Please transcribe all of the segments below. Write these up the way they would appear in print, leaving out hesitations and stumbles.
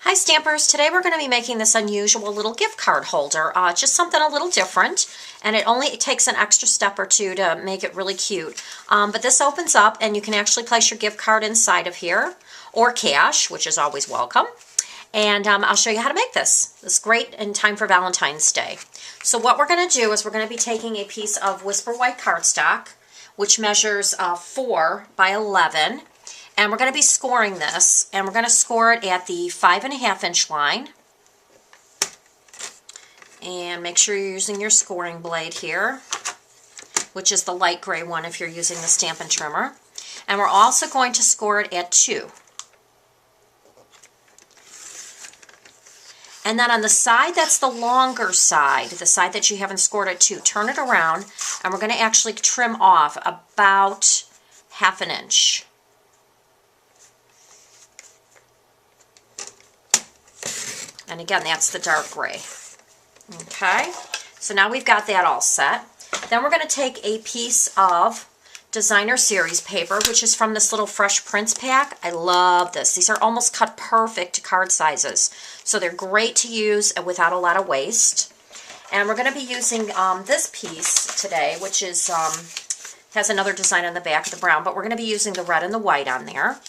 Hi Stampers, today we're going to be making this unusual little gift card holder, just something a little different, and it takes an extra step or two to make it really cute. But this opens up and you can actually place your gift card inside of here, or cash, which is always welcome. And I'll show you how to make this. This is great in time for Valentine's Day. So what we're going to do is we're going to be taking a piece of Whisper White cardstock, which measures 4 by 11. And we're going to be scoring this, and we're going to score it at the 5.5 inch line. And make sure you're using your scoring blade here, which is the light gray one if you're using the Stampin' Trimmer. And we're also going to score it at 2. And then on the side that's the longer side, the side that you haven't scored at 2, turn it around, and we're going to actually trim off about 1/2 inch. And again, that's the dark gray. Okay, so now we've got that all set. Then we're going to take a piece of designer series paper, which is from this little Fresh Prints pack. I love this. These are almost cut perfect to card sizes. So they're great to use without a lot of waste. And we're going to be using this piece today, which is has another design on the back of the brown, but we're going to be using the red and the white on there.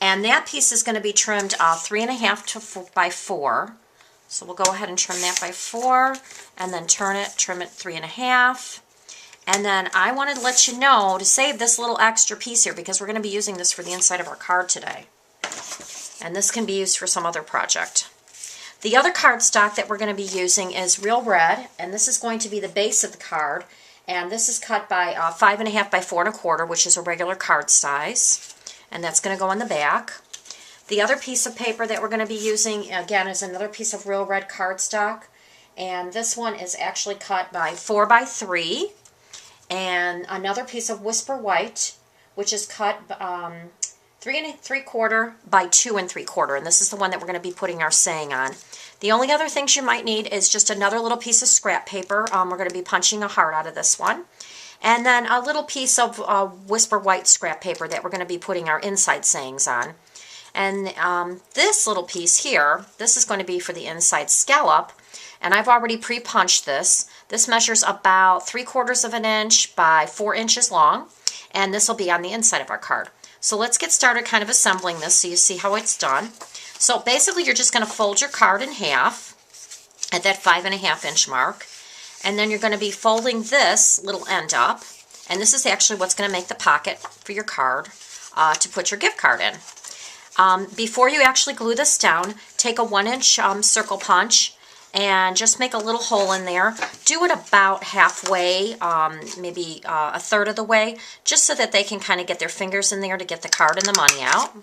And that piece is going to be trimmed 3.5 by 4. So we'll go ahead and trim that by 4, and then trim it 3.5. And then I wanted to let you know to save this little extra piece here because we're going to be using this for the inside of our card today. And this can be used for some other project. The other cardstock that we're going to be using is Real Red, and this is going to be the base of the card. And this is cut by 5.5 by 4.25, which is a regular card size. And that's going to go on the back. The other piece of paper that we're going to be using, again, is another piece of Real Red cardstock. And this one is actually cut by 4 by 3. And another piece of Whisper White, which is cut 3 3/4 by 2 3/4. And this is the one that we're going to be putting our saying on. The only other things you might need is just another little piece of scrap paper. We're going to be punching a heart out of this one. And then a little piece of Whisper White scrap paper that we're going to be putting our inside sayings on. And this little piece here, this is going to be for the inside scallop. And I've already pre-punched this. This measures about 3/4 inch by 4 inches long. And this will be on the inside of our card. So let's get started kind of assembling this so you see how it's done. So basically you're just going to fold your card in half at that 5.5 inch mark. And then you're going to be folding this little end up. And this is actually what's going to make the pocket for your card to put your gift card in. Before you actually glue this down, take a 1 inch circle punch and just make a little hole in there. Do it about halfway, maybe 1/3 of the way, just so that they can kind of get their fingers in there to get the card and the money out.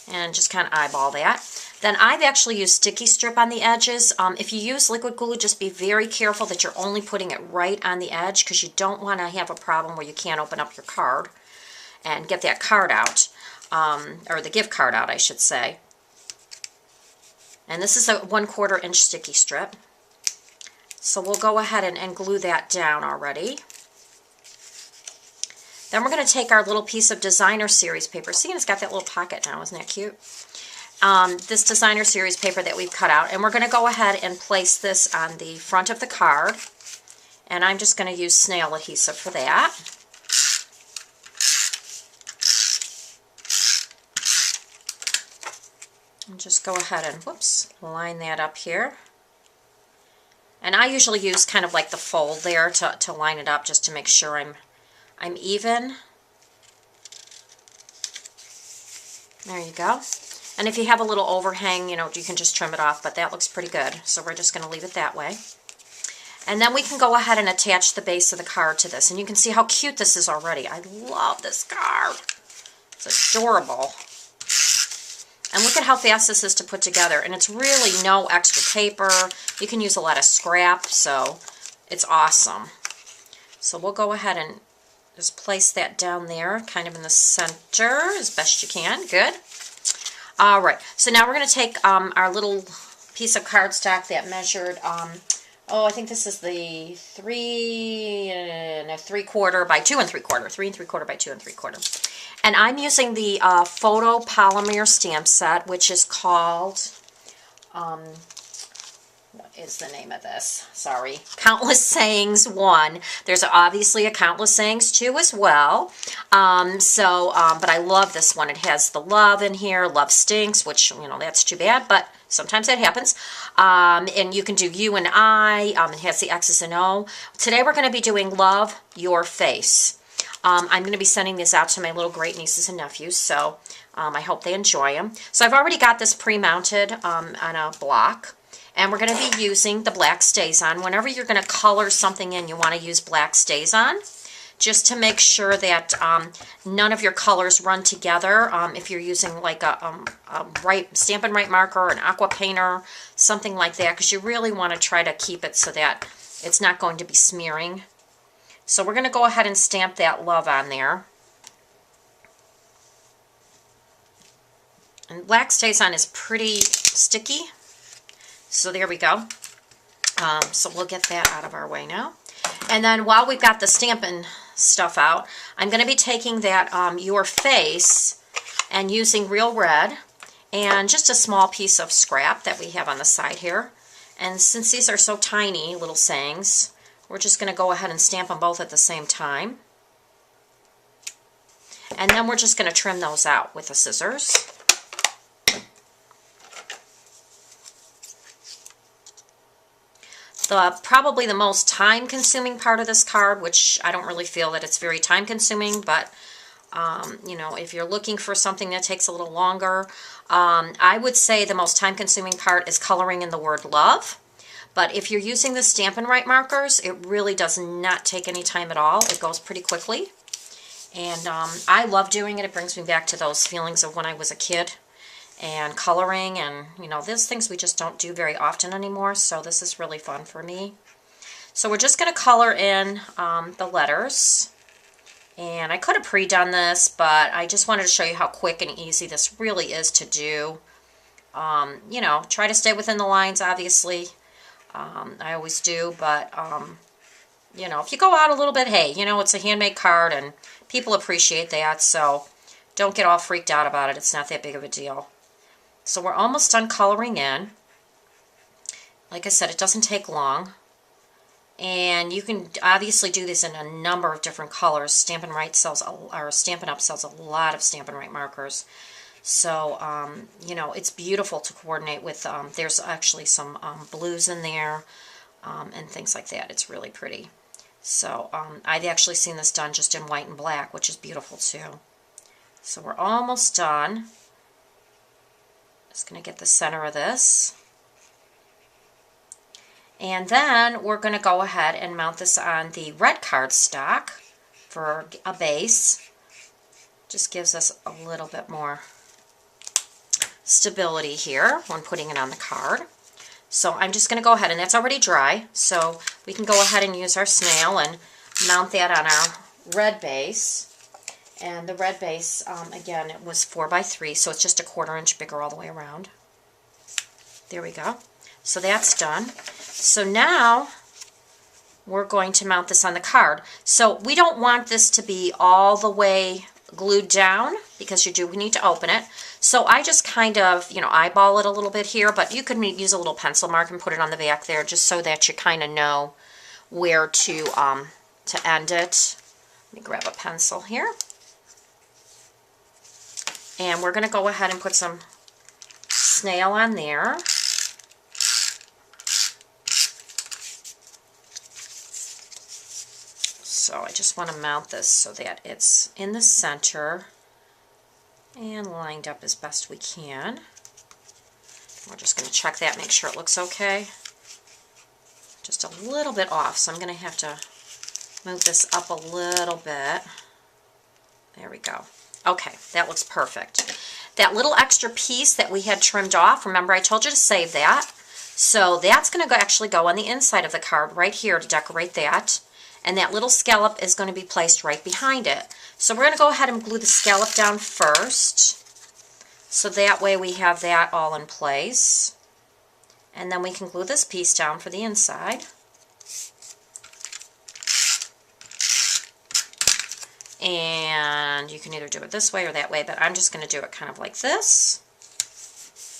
And just kind of eyeball that. Then I've actually used sticky strip on the edges. If you use liquid glue, just be very careful that you're only putting it right on the edge because you don't want to have a problem where you can't open up your card and get that card out, or the gift card out, I should say. And this is a 1/4 inch sticky strip. So we'll go ahead and glue that down already. Then we're going to take our little piece of designer series paper. See, it's got that little pocket now. Isn't that cute? This designer series paper that we've cut out. And we're going to go ahead and place this on the front of the card. And I'm just going to use snail adhesive for that. And just go ahead and, whoops, line that up here. And I usually use kind of like the fold there to line it up just to make sure I'm even. There you go. And if you have a little overhang, you know, you can just trim it off, but that looks pretty good. So we're just going to leave it that way. And then we can go ahead and attach the base of the card to this. And you can see how cute this is already. I love this card. It's adorable. And look at how fast this is to put together. And it's really no extra paper. You can use a lot of scrap, so it's awesome. So we'll go ahead and just place that down there, kind of in the center as best you can. Good. All right. So now we're going to take our little piece of cardstock that measured, I think this is the 3 3/4 by 2 3/4. 3 3/4 by 2 3/4. And I'm using the photo polymer stamp set, which is called what is the name of this? Sorry. Countless Sayings 1. There's obviously a Countless Sayings 2 as well. But I love this one. It has the love in here. Love stinks, which, you know, that's too bad, but sometimes that happens. And you can do you and I. It has the X's and O. Today we're going to be doing Love Your Face. I'm going to be sending these out to my little great nieces and nephews, so I hope they enjoy them. So I've already got this pre-mounted on a block. And we're going to be using the black StazOn. Whenever you're going to color something in, you want to use black StazOn, just to make sure that none of your colors run together. If you're using like a Stampin' Right marker or an aqua painter, something like that, because you really want to try to keep it so that it's not going to be smearing. So we're going to go ahead and stamp that love on there. And black StazOn is pretty sticky. So there we go. So we'll get that out of our way now. And then while we've got the Stampin' stuff out, I'm going to be taking that Your Face and using Real Red and just a small piece of scrap that we have on the side here. And since these are so tiny little sayings, we're just going to go ahead and stamp them both at the same time. And then we're just going to trim those out with the scissors. Probably the most time-consuming part of this card, which I don't really feel that it's very time-consuming, but, you know, if you're looking for something that takes a little longer, I would say the most time-consuming part is coloring in the word love. But if you're using the Stampin' Right markers, it really does not take any time at all. It goes pretty quickly. And I love doing it. It brings me back to those feelings of when I was a kid. And coloring, and you know, there's things we just don't do very often anymore, so this is really fun for me. So we're just going to color in the letters, and I could have pre-done this, but I just wanted to show you how quick and easy this really is to do. You know, try to stay within the lines, obviously. I always do, but you know, if you go out a little bit, hey, you know, it's a handmade card, and people appreciate that, so don't get all freaked out about it. It's not that big of a deal. So we're almost done coloring in. Like I said, it doesn't take long. And you can obviously do this in a number of different colors. Stampin' Right sells, or Stampin' Up sells a lot of Stampin' Right markers. So, you know, it's beautiful to coordinate with. There's actually some blues in there and things like that. It's really pretty. So, I've actually seen this done just in white and black, which is beautiful too. So we're almost done. Just going to get the center of this. And then we're going to go ahead and mount this on the red cardstock for a base. Just gives us a little bit more stability here when putting it on the card. So I'm just going to go ahead, and that's already dry, so we can go ahead and use our snail and mount that on our red base. And the red base, again, it was 4x3, so it's just a 1/4 inch bigger all the way around. There we go. So that's done. So now we're going to mount this on the card. So we don't want this to be all the way glued down because you do need to open it. So I just kind of, you know, eyeball it a little bit here, but you could use a little pencil mark and put it on the back there just so that you kind of know where to end it. Let me grab a pencil here. And we're going to go ahead and put some snail on there. So I just want to mount this so that it's in the center and lined up as best we can. We're just going to check that, make sure it looks okay. Just a little bit off, so I'm going to have to move this up a little bit. There we go. Okay, that looks perfect. That little extra piece that we had trimmed off, remember I told you to save that. So that's going to actually go on the inside of the card right here to decorate that. And that little scallop is going to be placed right behind it. So we're going to go ahead and glue the scallop down first. So that way we have that all in place. And then we can glue this piece down for the inside. And you can either do it this way or that way, but I'm just going to do it kind of like this.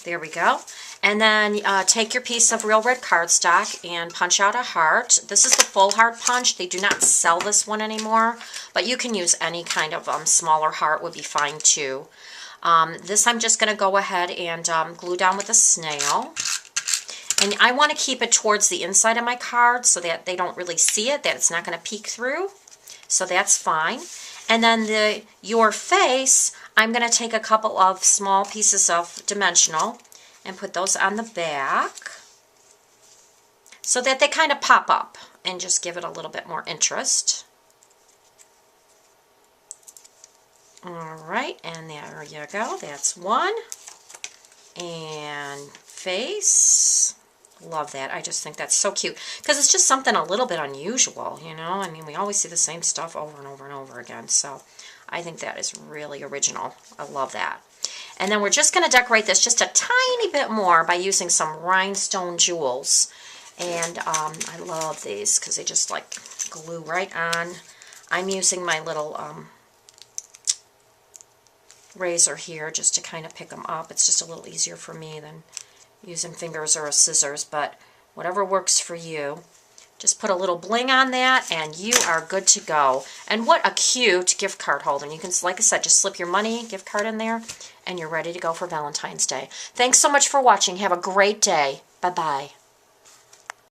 There we go. And then take your piece of Real Red cardstock and punch out a heart. This is the full heart punch. They do not sell this one anymore, but you can use any kind of smaller heart would be fine too. This I'm just going to go ahead and glue down with a snail. And I want to keep it towards the inside of my card so that they don't really see it, that it's not going to peek through. So that's fine. And then your face, I'm going to take a couple of small pieces of dimensional and put those on the back so that they kind of pop up and just give it a little bit more interest. All right, and there you go. That's one. And face. Love that. I just think that's so cute because it's just something a little bit unusual, you know. I mean, we always see the same stuff over and over and over again, so I think that is really original. I love that. And then we're just going to decorate this just a tiny bit more by using some rhinestone jewels. And I love these because they just like glue right on. I'm using my little razor here just to kind of pick them up. It's just a little easier for me than using fingers or a scissors, but whatever works for you. Just put a little bling on that and you are good to go. And what a cute gift card holder. You can, like I said, just slip your money gift card in there and you're ready to go for Valentine's Day. Thanks so much for watching. Have a great day. Bye-bye.